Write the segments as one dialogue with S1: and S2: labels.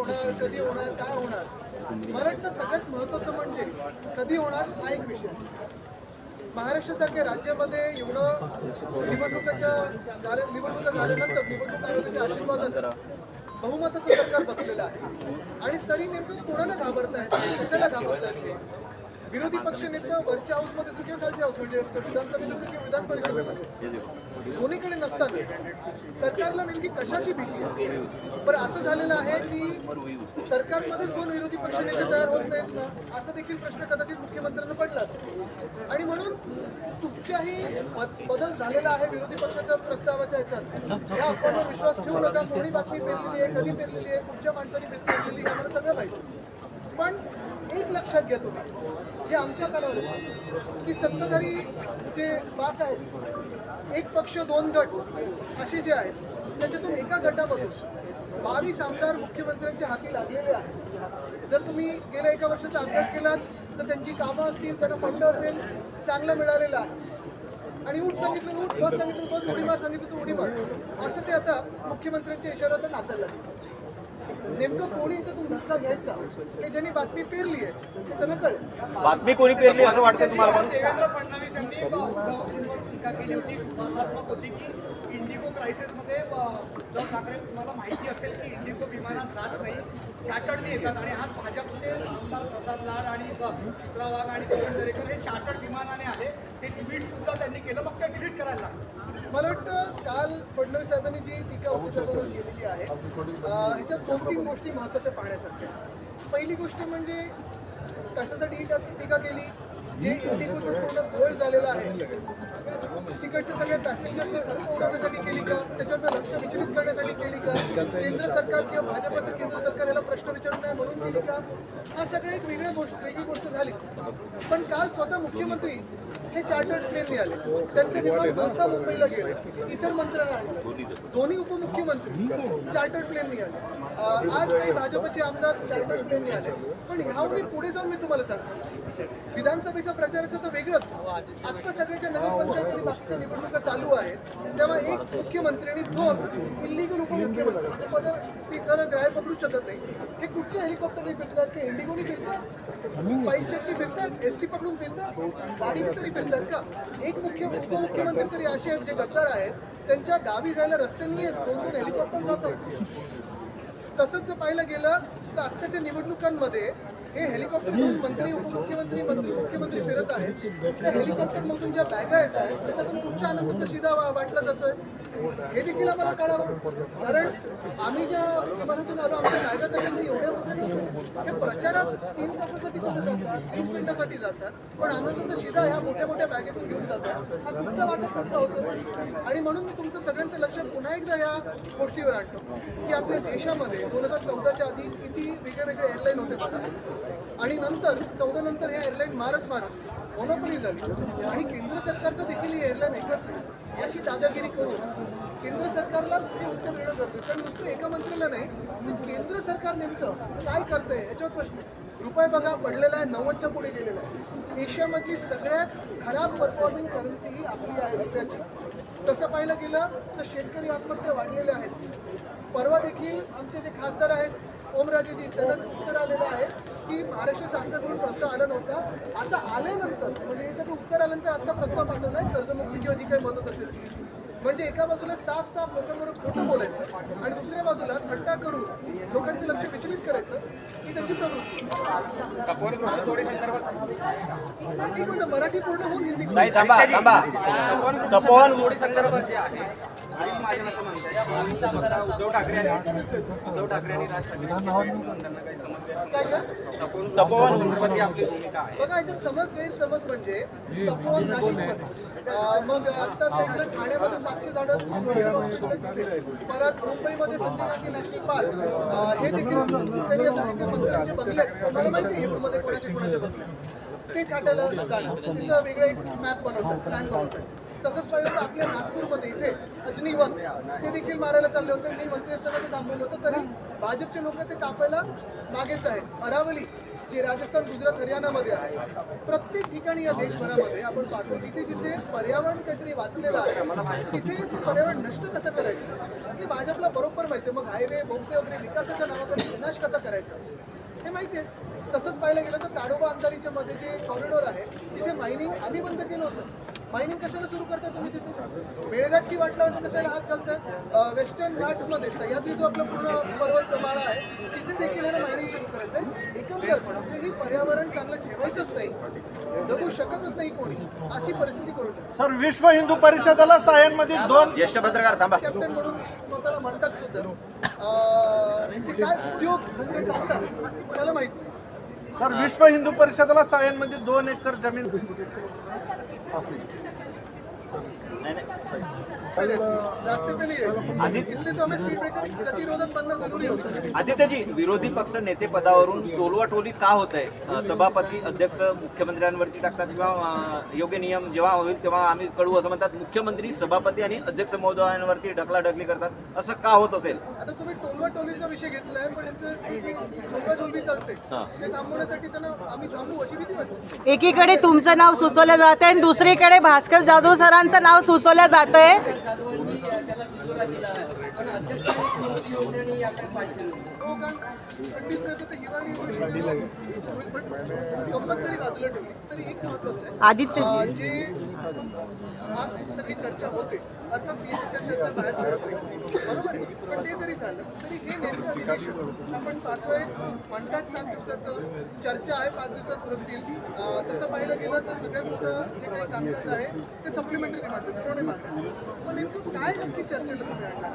S1: होणार, कधी होणार, काय होणार. मला वाटतं सगळ्यात महत्त्वाचं म्हणजे कधी होणार हा एक विषय. महाराष्ट्रासारख्या राज्यामध्ये एवढं निवडणुका झाल्यानंतर निवडणूक आयोगाच्या आशीर्वादानं बहुमताचं सरकार बसलेलं आहे. आणि तरी नेमकं कोणाला घाबरतायत, कशाला घाबरतायत? विरोधी पक्ष नेता वरच्या हाऊसमध्ये असेल किंवा खालच्या हाऊस म्हणजे विधानसभेत असेल किंवा विधान परिषदेत असेल, दोन्हीकडे नसताना सरकारला नेमकी कशाची भीती आहे? बरं, असं झालेलं आहे की सरकारमध्येच दोन विरोधी पक्ष नेते तयार होत नाहीत ना, असा देखील प्रश्न कदाचित मुख्यमंत्र्यांना पडला असेल. आणि म्हणून कुठच्याही बदल झालेला आहे विरोधी पक्षाच्या प्रस्तावाच्या ह्याच्यात या अफवांवर विश्वास ठेवू नका. कोणी बातमी पेरलेली आहे, कधी पेरलेली आहे, कुठच्या माणसाने पेरलेली आहे, आम्हाला सगळं माहिती. पण एक लक्षात घ्या तुम्ही, जे आमच्या काळात की सत्ताधारी जे बात आहेत, एक पक्ष दोन गट असे जे आहेत, त्याच्यातून एका गटामधून 22 आमदार मुख्यमंत्र्यांच्या हाती लागलेले आहेत. जर तुम्ही गेल्या एका वर्षाचा अभ्यास केलात तर त्यांची कामं असतील, त्यांना फंड असेल, चांगलं मिळालेलं आहे. आणि उठ सांगितलं उठ, बस सांगितलं बस, उडी मार सांगितलं तर उडी मार, असं ते आता मुख्यमंत्र्यांच्या इशाऱ्यावर नाचायला लागले. नेमकं कोणी याच्यातून धसका घ्यायचा हे ज्यांनी बातमी पेरली आहे ते त्यांना कळेल.
S2: बातमी कोणी पेरली असं वाटतं तुम्हाला?
S3: देवेंद्र फडणवीस यांनी उद्धवजींवर टीका केली होती, विश्वासात्मक होती की इंडिगो क्रायसिसमध्ये उद्धव ठाकरे, तुम्हाला माहिती असेल की इंडिगो विमानात जात नाही, चार्टर्डने येतात. आणि आज भाजपचे आमदार प्रसाद लाड आणि चित्रा वाघ आणि किरण दरेकर हे चार्टर्ड विमानाने आले. ते ट्विट सुद्धा त्यांनी केलं, मग ते डिलीट करायला लागलं.
S1: मला वाटतं काल फडणवीस साहेबांनी जी टीका उपसभागृहावर केलेली आहे ह्याच्यात 2-3 गोष्टी महत्त्वाच्या पाहण्यासारख्या. पहिली गोष्ट म्हणजे कशासाठी ही टीका केली, जे इंडिगोचं पूर्ण गोल झालेलं आहे तिकडच्या सगळ्या पॅसेंजर्सच्या उडवण्यासाठी केली का, त्याच्यावर लक्ष विचलित करण्यासाठी केली का, केंद्र सरकार किंवा भाजपचं केंद्र सरकार याला प्रश्न विचारत नाही म्हणून केली का, हा सगळं एक वेगळी गोष्ट झालीच. पण काल स्वतः मुख्यमंत्री हे चार्टर्ड प्लेनने आले, त्यांचे विमान दोनदा मुंबईला गेले, इतर मंत्र्यांना आले, दोन्ही उपमुख्यमंत्री चार्टर्ड प्लेनने आले. आज काही भाजपचे आमदार चार्टर्ड प्लेनने आले. पण ह्याहून पुढे जाऊन मी तुम्हाला सांगतो, विधानसभेच्या प्रचाराचं तर वेगळंच. आत्ता सगळ्याच्या नगरपंचायत आणि बाकीच्या निवडणुका चालू आहेत, तेव्हा एक मुख्यमंत्री आणि 2 इल्लिगल उपमुख्यमंत्री पद ती खरं ग्राह्य पकडू शकत नाही. हे कुठच्या हेलिकॉप्टरने फिरतात, ते इंडिगोनी फिरतात, स्पाइस जेटनी फिरतात, एसटी पकडून फिरतात, गाडीने तरी फिरतात का? एक उपमुख्यमंत्री तरी असे आहेत जे गद्दार आहेत, त्यांच्या गावी जायला रस्ते नाही आहेत, 2-2 हेलिकॉप्टर जातात. तसंच जर पाहायला गेलं तर आत्ताच्या निवडणुकांमध्ये हे हेलिकॉप्टर मंत्री उपमुख्यमंत्री मुख्यमंत्री फिरत आहेत, त्या हेलिकॉप्टरमधून ज्या बॅगा येत आहेत त्याच्यातून कुठच्या आनंदाचा शिधा वाटला जातोय हे देखील आम्हाला कळावं. कारण आम्ही ज्या विमानातून आलो आमच्या बॅगा त्याच्यामध्ये एवढ्या मोठ्या हे प्रचारात 3 तासासाठी कुठे जातात, 30 मिनिटासाठी जातात, पण आनंदाचा शिधा ह्या मोठ्या मोठ्या बॅगेतून घेऊन जातात. हा कुठचा वाटप करता होतो. आणि म्हणून मी तुमचं सगळ्यांचं लक्ष पुन्हा एकदा ह्या गोष्टीवर आणतो की आपल्या देशामध्ये 2014च्या आधी किती वेगळे एअरलाईन होते बघा, आणि नंतर 14 नंतर ह्या एअरलाईन मारत मोनोपली झाली. आणि केंद्र सरकारचं देखील ही एअरलाईन ऐकत नाही. याची दादागिरी करून केंद्र सरकारलाच हे उत्तर देणं गरजेचं. कारण नुसतं एका मंत्र्याला नाही, तर केंद्र सरकार नेमकं काय करतंय याच्यावर प्रश्न. रुपये बघा पडलेला आहे, 90च्या पुढे गेलेला आहे. एशियामधली सगळ्यात खराब परफॉर्मिंग करन्सी ही आपली आहे रुपयाची. तसं पाहायला गेलं तर शेतकरी आत्महत्या वाढलेल्या आहेत. परवा देखील आमचे जे खासदार आहेत ओमराजेजी, त्यांना उत्तर आलेलं आहे की महाराष्ट्र शासनाकडून प्रस्ताव आला नव्हता, आता आल्यानंतर म्हणजे हे सगळं उत्तर आल्यानंतर आता प्रस्ताव पाठवला आहे कर्जमुक्ती किंवा जी काही मदत असेल ती. म्हणजे एका बाजूला साफ लोकांबरोबर खोटं बोलायचं आणि दुसऱ्या बाजूला थट्टा करून लोकांचं लक्ष विचलित करायचं ही त्यांची प्रवृत्ती. एक मिनिट, मराठी पूर्ण होऊन हिंदी उद्धव ठाकरे आणि बघा याच्यात समज गैरसमज म्हणजे तपोवन नाशिकमध्ये, मग आता वेगळं ठाण्यामध्ये 700 झाडं, परत मुंबईमध्ये संजय गांधी नॅशनल पार्क, हे देखील त्यांनी आपल्या मंत्र्यांचे बंगले आहेत. मला माहिती आहे मध्ये कोणाचे बंगले ते छाटायला जाणार, तिचं वेगळं एक मॅप बनवतात, प्लॅन बनवतात. तसंच पाहिलं तर आपल्या नागपूरमध्ये इथे अजनीवन ते देखील मारायला चालले होते. मी मंत्री असताना ते थांबवलं होतं, तरी भाजपचे लोक ते कापायला मागेच आहेत. अरावली जे राजस्थान, गुजरात, हरियाणामध्ये आहे, प्रत्येक ठिकाणी या देशभरामध्ये आपण पाहतो तिथे जिथे पर्यावरण काहीतरी वाचलेलं आहे तिथे ते पर्यावरण नष्ट कसं करायचं हे भाजपला बरोबर माहिती आहे. मग हायवे, बोगसे वगैरे विकासाच्या नावाखाली विनाश कसा करायचा हे माहिती आहे. तसंच पाहायला गेलं तर ताडोबा अंधारीच्या मध्ये जे कॉरिडॉर आहे तिथे मायनिंग आम्ही बंद केलं होतं. मायनिंग कशाला सुरू करता तुम्ही तिथून? मेळघाटची वाट लावायचं कशाला हात घालताय? वेस्टर्न घाट्समध्ये सह्याद्री जो आपला पूर्ण पर्वतमाळा आहे तिथे देखील याला मायनिंग सुरू करायचं आहे. एकंदर म्हणजे ही पर्यावरण चांगलं ठेवायचंच नाही, जगू शकतच नाही कोणी, अशी परिस्थिती करून ठेवली.
S2: सर, विश्व हिंदू परिषदेला सायनमध्ये 2
S4: ज्येष्ठ पत्रकार थांबा.
S1: कॅप्टन म्हणून स्वतःला म्हणतात सुद्धा. यांचे काय उद्योग धंदे चालतात मला माहित नाही.
S2: सर, विश्व हिंदू परिषदेला सायनमध्ये 2 एकर जमीन
S1: रास्ते पे नहीं है, इसलिए तो हमें स्पीड ब्रेकर गतिरोधक बनना जरूरी होता है.
S4: आदित्यजी, विरोधी पक्ष नेते पदावरून टोलवाटोली का होत आहे? सभापती, अध्यक्ष मुख्यमंत्र्यांवरती टाकतात किंवा योग्य नियम जेव्हा होईल तेव्हा आम्ही कळू असं म्हणतात. मुख्यमंत्री, सभापती आणि अध्यक्ष महोदयांवरती ढकलाढकली करतात. असं का होत असेल?
S1: आता तुम्ही टोलवा टोलीचा विषय घेतलाय, पण यांचं झोलवाझोलवी चालते ते थांबवण्यासाठी त्यांना आम्ही थांबू अशी भीती वाटते.
S5: एकीकडे तुमचं नाव सुचवलं जात आहे आणि दुसरीकडे भास्कर जाधव सरांचं नाव सुचवलं जात आहे.
S1: कंपल्सरी बाजूला ठेवली तरी एक महत्वाचं आहे.
S5: आदित्यजी.
S1: जे आज सगळी चर्चा होते, अर्थात बीएससीच्या चर्चा बाहेर पडत नाही, बरोबर आहे, पण ते जरी झालं तरी हे नेमकं अधिवेशन आपण पाहतोय. म्हणतात 7 दिवसाचं चर्चा आहे, 5 दिवसात उरकतील. तसं पाहिलं गेलं तर सगळ्यात मोठं जे काही कामकाज आहे ते सप्लिमेंटरी डिमांडचं, पुरवणी मागण्याचं. पण नेमकं काय नक्की चर्चेला तुम्ही आणणार?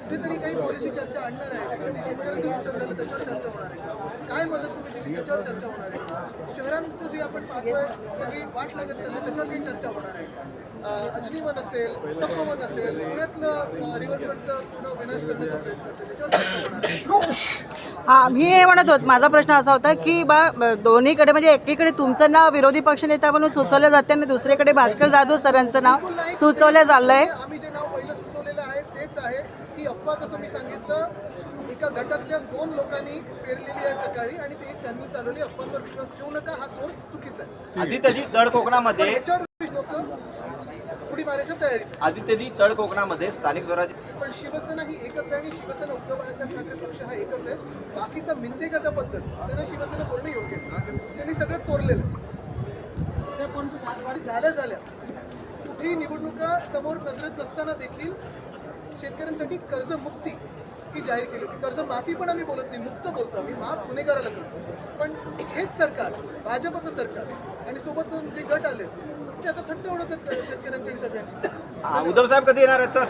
S1: कुठेतरी काही पॉलिसी चर्चा आणणार आहे, कधी शेतकऱ्यांचं नुकसान झालं त्याच्यावर चर्चा होणार आहे, काय मदत तुम्ही दिली त्याच्यावर चर्चा होणार आहे, शहरांचं जे आपण पाहतोय सगळी वाट लागत चालली त्याच्यावर काही चर्चा होणार आहे, अजनीवन असेल, तपोवन असेल, पुण्यातलं रिव्हरफ्रंटचा पूर्ण विनाश करण्याचा प्रयत्न असेल त्याच्यावर चर्चा होणार आहे.
S5: हा, मी हे म्हणत होत, माझा प्रश्न असा होता की दोन्हीकडे म्हणजे एकीकडे तुमचं नाव विरोधी पक्षनेता म्हणून सुचवलं जाते आणि दुसरीकडे भास्कर जाधव सरांचं नाव सुचवलं चाललंय.
S1: आम्ही जे नाव पहिलं सुचवलेलं आहे तेच आहे. ही अफवा जसं मी सांगितलं एका गटातल्या 2 लोकांनी पेरलेली आहे सकाळी आणि ते त्यांनी चालवली. अफवांवर विश्वास ठेवू नका, हा सोर्स चुकीचा आहे.
S4: आदित्यजी, तळ कोकणामध्ये
S1: याच्यावर लोक उडी मारायच्या तयारीत.
S4: आदित्यजी, तळ कोकणामध्ये स्थानिक स्वराज्य
S1: पण शिवसेना ही एकच आहे आणि शिवसेना उद्धव बाळासाहेब ठाकरे पक्ष हा एकच आहे. बाकीचा मिंदेगाचा पद्धत त्यांना शिवसेना बोलणं योग्य आहे. त्यांनी सगळं चोरलेलं झाल्या कुठेही निवडणुका समोर नजरेत नसताना देखील शेतकऱ्यांसाठी कर्जमुक्ती ही जाहीर केली होती. कर्ज माफी पण आम्ही बोलत नाही, मुक्त बोलतो आम्ही, माफ गुन्हेगाराला करतो. पण हेच सरकार, भाजपचं सरकार आणि सोबत जे गट आले ते आता थट्ट उडवतात शेतकऱ्यांची आणि सगळ्यांची.
S4: उद्धव साहेब कधी येणार आहेत सर?